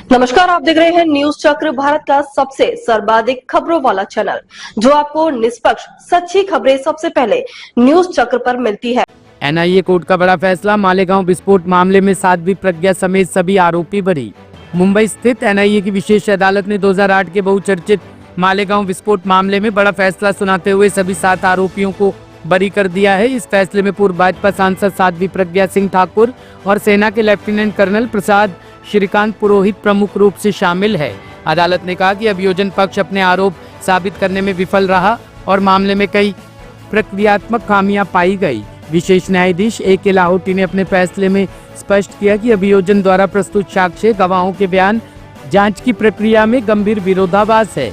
नमस्कार, आप देख रहे हैं न्यूज चक्र, भारत का सबसे सर्वाधिक खबरों वाला चैनल, जो आपको निष्पक्ष सच्ची खबरें सबसे पहले न्यूज चक्र पर मिलती है। एनआईए कोर्ट का बड़ा फैसला, मालेगांव विस्फोट मामले में साध्वी प्रज्ञा समेत सभी आरोपी बरी। मुंबई स्थित एनआईए की विशेष अदालत ने 2008 के बहुचर्चित मालेगांव विस्फोट मामले में बड़ा फैसला सुनाते हुए सभी 7 आरोपियों को बरी कर दिया है। इस फैसले में पूर्व भाजपा सांसद साध्वी प्रज्ञा सिंह ठाकुर और सेना के लेफ्टिनेंट कर्नल प्रसाद श्रीकांत पुरोहित प्रमुख रूप से शामिल है। अदालत ने कहा कि अभियोजन पक्ष अपने आरोप साबित करने में विफल रहा और मामले में कई प्रक्रियात्मक खामियां पाई गई। विशेष न्यायाधीश ए.के. लाहौटी ने अपने फैसले में स्पष्ट किया कि अभियोजन द्वारा प्रस्तुत साक्ष्य, गवाहों के बयान जांच की प्रक्रिया में गंभीर विरोधाभास है,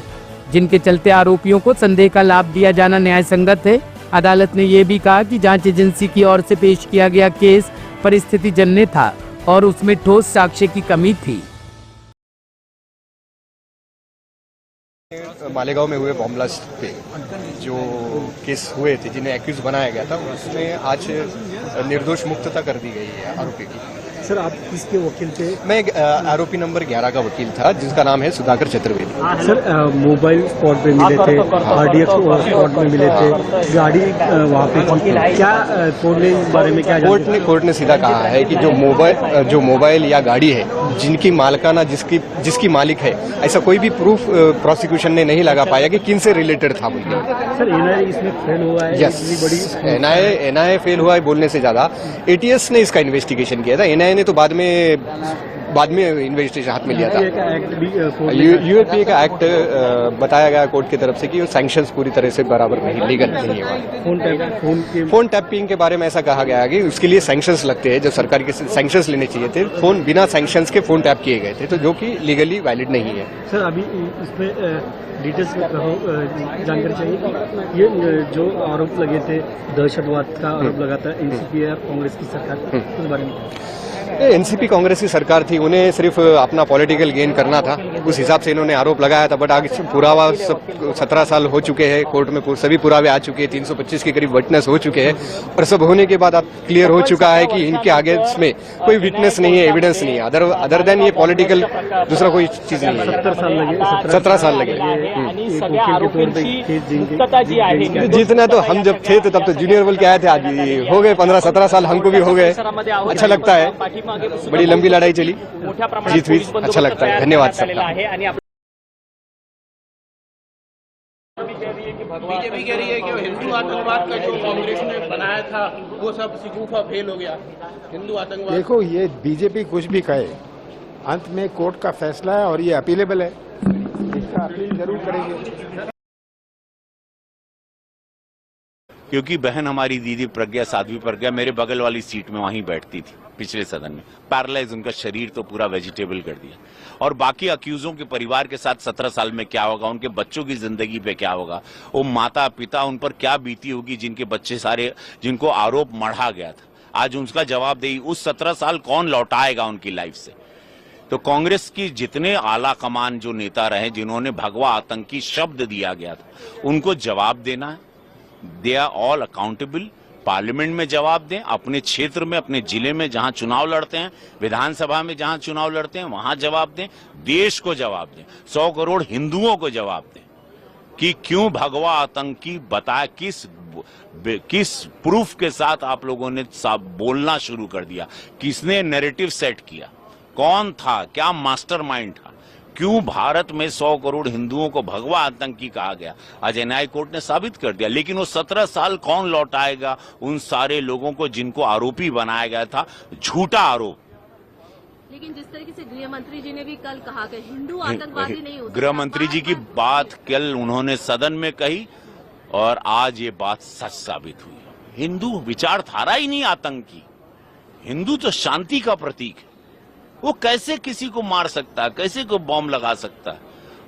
जिनके चलते आरोपियों को संदेह का लाभ दिया जाना न्याय संगत है। अदालत ने यह भी कहा कि जांच एजेंसी की ओर से पेश किया गया केस परिस्थितिजन्य था और उसमें ठोस साक्ष्य की कमी थी। मालेगांव में हुए बॉम्ब ब्लास्ट पे जो केस हुए थे, जिन्हें एक्यूज बनाया गया था, उसमें आज निर्दोष मुक्तता कर दी गई है आरोपी की। सर, आप किसके वकील थे? मैं आरोपी नंबर 11 का वकील था, जिसका नाम है Sudhakar Chaturvedi. Sir, mobile spot पे मिले थे, आरडीएक्स स्पॉट में मिले थे, गाड़ी वहाँ पे थी। क्या कोर्ट ने इस बारे में क्या कोर्ट ने सीधा कहा है कि जो मोबाइल या गाड़ी है, जिनकी मालिकाना जिसकी मालिक है, ऐसा कोई भी प्रूफ प्रोसिक्यूशन ने नहीं लगा पाया कि किन से रिलेटेड था बोल के। सर, एनआईए इसमें फेल हुआ है। यस, एनआईए फेल हुआ है बोलने से ज्यादा एटीएस ने इसका इन्वेस्टिगेशन किया था। एनआईए ने तो बाद में इन्वेस्टिगेशन हाथ में लिया था। यूएपीए का एक्ट बताया गया कोर्ट की तरफ से कि सैंक्शंस पूरी तरह से बराबर नहीं, लीगल नहीं है। फोन टैपिंग के बारे में ऐसा कहा गया कि उसके लिए सैंक्शंस लगते हैं, जो सरकार के सैंक्शंस लेने चाहिए थे। फोन बिना सैंक्शंस के फोन टैप किए गए थे, तो जो कि लीगली वैलिड नहीं है। सर, अभी इसमें डिटेल्स जानकारी चाहिए कि ये जो आरोप लगे थे, दहशतवाद का आरोप लगा था एनसीपी और कांग्रेस की सरकार, उस बारे में एनसीपी कांग्रेस की सरकार थी, उन्हें सिर्फ अपना पॉलिटिकल गेन करना था, उस हिसाब से इन्होंने आरोप लगाया था। बट आगे पुरावा सब 17 साल हो चुके हैं, कोर्ट में सभी पुरावे आ चुके हैं, 325 के करीब विटनेस हो चुके हैं, और सब होने के बाद अब क्लियर हो चुका है कि इनके आगे इसमें कोई विटनेस नहीं है, एविडेंस नहीं है, अदर देन ये पॉलिटिकल दूसरा कोई चीज नहीं है। 17 साल लगे। जितना तो हम जब थे तब तो जूनियर बोल के आए थे, आज हो गए 15-17 साल, हमको भी हो गए। अच्छा लगता है, बड़ी लंबी लड़ाई चली, जीत हुई, अच्छा लगता है। धन्यवाद सबका। बीजेपी कह रही है कि हिंदू आतंकवाद का जो कांग्रेस ने बनाया था वो सब शिकूफा फेल हो गया। हिंदू आतंकवाद, देखो, ये बीजेपी कुछ भी कहे, अंत में कोर्ट का फैसला है और ये अपीलेबल है, इसका अपील जरूर करेंगे। क्योंकि बहन हमारी दीदी प्रज्ञा, साध्वी प्रज्ञा, मेरे बगल वाली सीट में वहीं बैठती थी पिछले सदन में। पैरालाइज उनका शरीर तो पूरा वेजिटेबल कर दिया। और बाकी अक्यूजों के परिवार के साथ 17 साल में क्या होगा, उनके बच्चों की जिंदगी पे क्या होगा, वो माता पिता उन पर क्या बीती होगी, जिनके बच्चे सारे, जिनको आरोप मढ़ा गया था, आज उनका जवाबदेही उस 17 साल कौन लौटाएगा उनकी लाइफ से। तो कांग्रेस की जितने आला कमान जो नेता रहे, जिन्होंने भगवा आतंकी शब्द दिया गया था, उनको जवाब देना है। They are all accountable. Parliament में जवाब दें, अपने क्षेत्र में, अपने जिले में जहां चुनाव लड़ते हैं, विधानसभा में जहां चुनाव लड़ते हैं, वहां जवाब दें, देश को जवाब दें, 100 करोड़ हिंदुओं को जवाब दें कि क्यों भगवा आतंकी बताया, किस प्रूफ के साथ आप लोगों ने बोलना शुरू कर दिया, किसने नैरेटिव सेट किया, कौन था, क्या मास्टरमाइंड था, क्यों भारत में 100 करोड़ हिंदुओं को भगवा आतंकी कहा गया। आज एनआईए कोर्ट ने साबित कर दिया। लेकिन वो 17 साल कौन लौटाएगा उन सारे लोगों को जिनको आरोपी बनाया गया था, झूठा आरोप। लेकिन जिस तरीके से गृह मंत्री जी ने भी कल कहा कि हिंदू आतंकवादी नहीं हो सकता, गृह मंत्री जी की बात कल उन्होंने सदन में कही और आज ये बात सच साबित हुई। हिंदू विचारधारा ही नहीं आतंकी, हिंदू तो शांति का प्रतीक है। वो कैसे किसी को मार सकता है, कैसे को बॉम्ब लगा सकता है,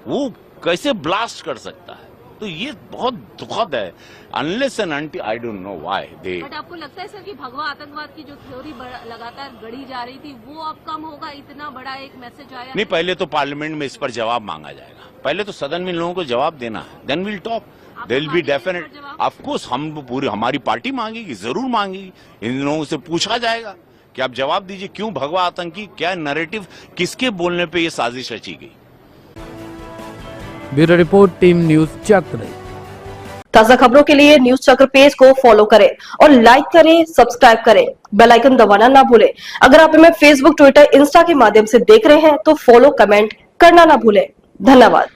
वो कैसे ब्लास्ट कर सकता है, तो ये बहुत दुखद है। Unless and until, I don't know why they. But आपको लगता है सर कि भगवा आतंकवाद की जो थ्योरी लगातार गढ़ी जा रही थी, वो अब कम होगा? इतना बड़ा एक मैसेज आया नहीं, पहले तो पार्लियामेंट में इस पर जवाब मांगा जाएगा, पहले तो सदन में लोगों को जवाब देना है, then will talk. There will be definite, of course हम पूरी हमारी पार्टी मांगेगी, जरूर मांगेगी, इन लोगों से पूछा जाएगा कि आप जवाब दीजिए, क्यों भगवा आतंकी, क्या नैरेटिव, किसके बोलने पे ये साजिश रची गई? ब्यूरो रिपोर्ट, टीम न्यूज चक्र। ताजा खबरों के लिए न्यूज चक्र पेज को फॉलो करें और लाइक करें, सब्सक्राइब करें, बेल आइकन दबाना ना भूलें। अगर आप हमें फेसबुक, ट्विटर, इंस्टा के माध्यम से देख रहे हैं तो फॉलो, कमेंट करना ना भूलें। धन्यवाद।